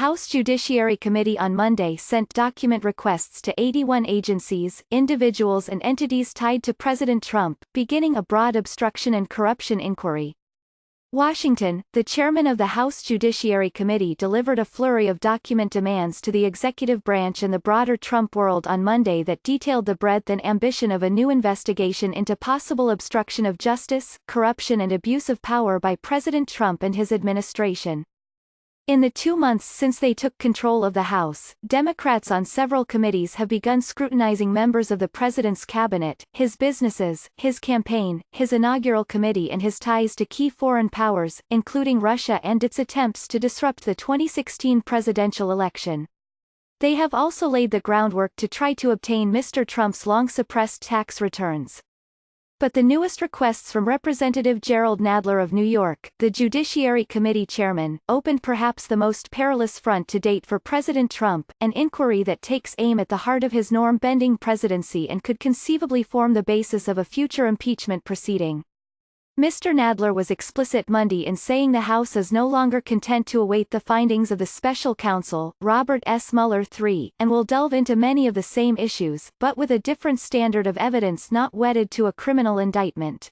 House Judiciary Committee on Monday sent document requests to 81 agencies, individuals and entities tied to President Trump, beginning a broad obstruction and corruption inquiry. Washington, the chairman of the House Judiciary Committee delivered a flurry of document demands to the executive branch and the broader Trump world on Monday that detailed the breadth and ambition of a new investigation into possible obstruction of justice, corruption and abuse of power by President Trump and his administration. In the 2 months since they took control of the House, Democrats on several committees have begun scrutinizing members of the president's cabinet, his businesses, his campaign, his inaugural committee and his ties to key foreign powers, including Russia and its attempts to disrupt the 2016 presidential election. They have also laid the groundwork to try to obtain Mr. Trump's long-suppressed tax returns. But the newest requests from Representative Jerrold Nadler of New York, the Judiciary Committee chairman, opened perhaps the most perilous front to date for President Trump, an inquiry that takes aim at the heart of his norm-bending presidency and could conceivably form the basis of a future impeachment proceeding. Mr. Nadler was explicit Monday in saying the House is no longer content to await the findings of the special counsel, Robert S. Mueller III, and will delve into many of the same issues, but with a different standard of evidence not wedded to a criminal indictment.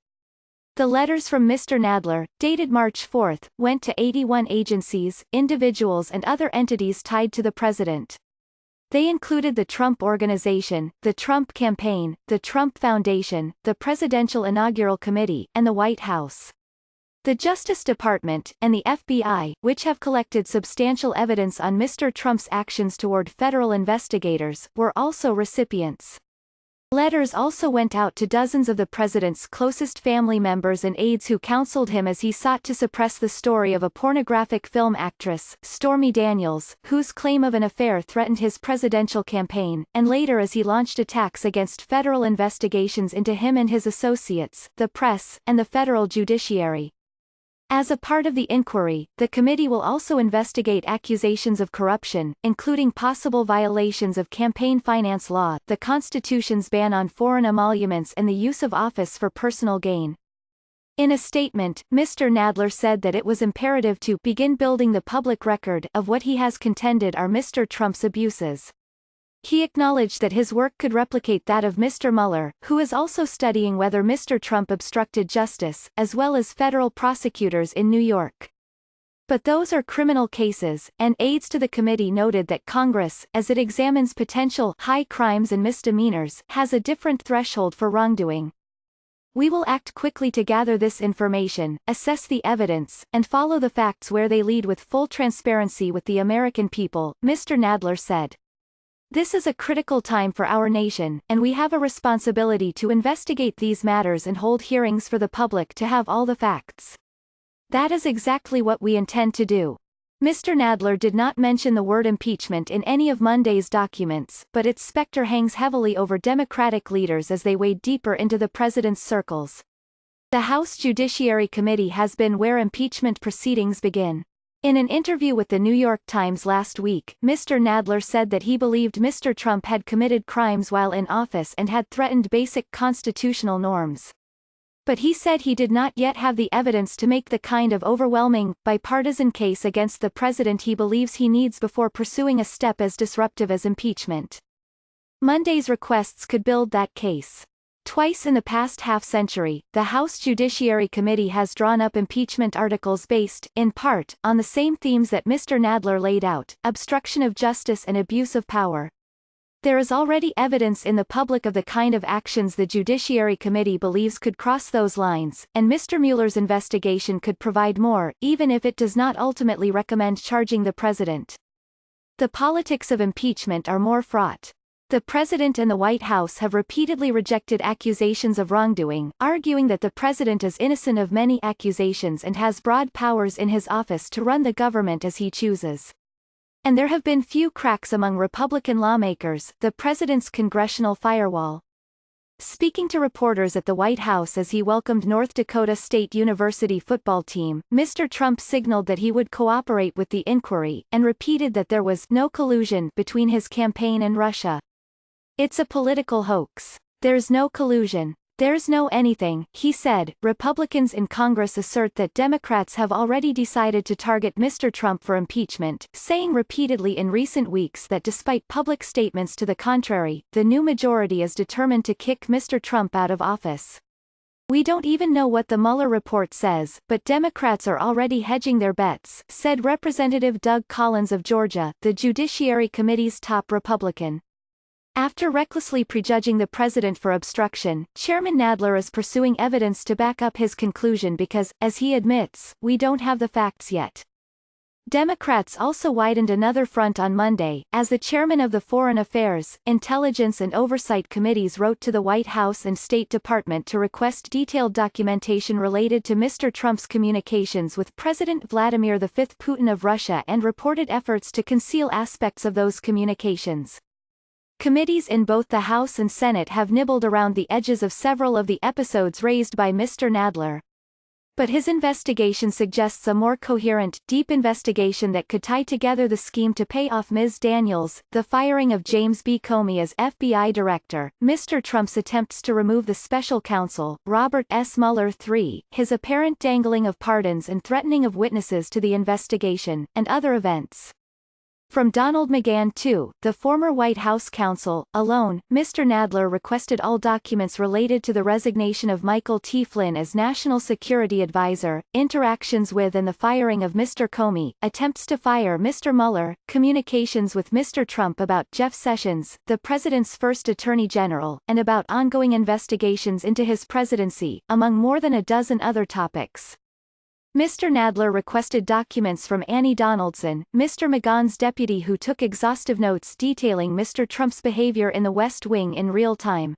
The letters from Mr. Nadler, dated March 4, went to 81 agencies, individuals and other entities tied to the president. They included the Trump Organization, the Trump Campaign, the Trump Foundation, the Presidential Inaugural Committee, and the White House. The Justice Department, and the FBI, which have collected substantial evidence on Mr. Trump's actions toward federal investigators, were also recipients. Letters also went out to dozens of the president's closest family members and aides who counseled him as he sought to suppress the story of a pornographic film actress, Stormy Daniels, whose claim of an affair threatened his presidential campaign, and later as he launched attacks against federal investigations into him and his associates, the press, and the federal judiciary. As a part of the inquiry, the committee will also investigate accusations of corruption, including possible violations of campaign finance law, the Constitution's ban on foreign emoluments and the use of office for personal gain. In a statement, Mr. Nadler said that it was imperative to begin building the public record of what he has contended are Mr. Trump's abuses. He acknowledged that his work could replicate that of Mr. Mueller, who is also studying whether Mr. Trump obstructed justice, as well as federal prosecutors in New York. But those are criminal cases, and aides to the committee noted that Congress, as it examines potential high crimes and misdemeanors, has a different threshold for wrongdoing. We will act quickly to gather this information, assess the evidence, and follow the facts where they lead with full transparency with the American people, Mr. Nadler said. This is a critical time for our nation, and we have a responsibility to investigate these matters and hold hearings for the public to have all the facts. That is exactly what we intend to do. Mr. Nadler did not mention the word impeachment in any of Monday's documents, but its specter hangs heavily over Democratic leaders as they wade deeper into the president's circles. The House Judiciary Committee has been where impeachment proceedings begin. In an interview with the New York Times last week, Mr. Nadler said that he believed Mr. Trump had committed crimes while in office and had threatened basic constitutional norms. But he said he did not yet have the evidence to make the kind of overwhelming, bipartisan case against the president he believes he needs before pursuing a step as disruptive as impeachment. Monday's requests could build that case. Twice in the past half-century, the House Judiciary Committee has drawn up impeachment articles based, in part, on the same themes that Mr. Nadler laid out: obstruction of justice and abuse of power. There is already evidence in the public of the kind of actions the Judiciary Committee believes could cross those lines, and Mr. Mueller's investigation could provide more, even if it does not ultimately recommend charging the president. The politics of impeachment are more fraught. The President and the White House have repeatedly rejected accusations of wrongdoing, arguing that the President is innocent of many accusations and has broad powers in his office to run the government as he chooses. And there have been few cracks among Republican lawmakers, the President's congressional firewall. Speaking to reporters at the White House as he welcomed North Dakota State University football team, Mr. Trump signaled that he would cooperate with the inquiry, and repeated that there was no collusion between his campaign and Russia. It's a political hoax. There's no collusion. "There's no anything," he said. Republicans in Congress assert that Democrats have already decided to target Mr. Trump for impeachment, saying repeatedly in recent weeks that despite public statements to the contrary, the new majority is determined to kick Mr. Trump out of office. "We don't even know what the Mueller report says, but Democrats are already hedging their bets," said Representative Doug Collins of Georgia, the Judiciary Committee's top Republican. After recklessly prejudging the president for obstruction, Chairman Nadler is pursuing evidence to back up his conclusion because, as he admits, "we don't have the facts yet." Democrats also widened another front on Monday, as the chairman of the Foreign Affairs, Intelligence and Oversight Committees wrote to the White House and State Department to request detailed documentation related to Mr. Trump's communications with President Vladimir V. Putin of Russia and reported efforts to conceal aspects of those communications. Committees in both the House and Senate have nibbled around the edges of several of the episodes raised by Mr. Nadler. But his investigation suggests a more coherent, deep investigation that could tie together the scheme to pay off Ms. Daniels, the firing of James B. Comey as FBI director, Mr. Trump's attempts to remove the special counsel, Robert S. Mueller III, his apparent dangling of pardons and threatening of witnesses to the investigation, and other events. From Donald McGahn II, the former White House counsel, alone, Mr. Nadler requested all documents related to the resignation of Michael T. Flynn as National Security Advisor, interactions with and the firing of Mr. Comey, attempts to fire Mr. Mueller, communications with Mr. Trump about Jeff Sessions, the president's first attorney general, and about ongoing investigations into his presidency, among more than a dozen other topics. Mr. Nadler requested documents from Annie Donaldson, Mr. McGahn's deputy, who took exhaustive notes detailing Mr. Trump's behavior in the West Wing in real time.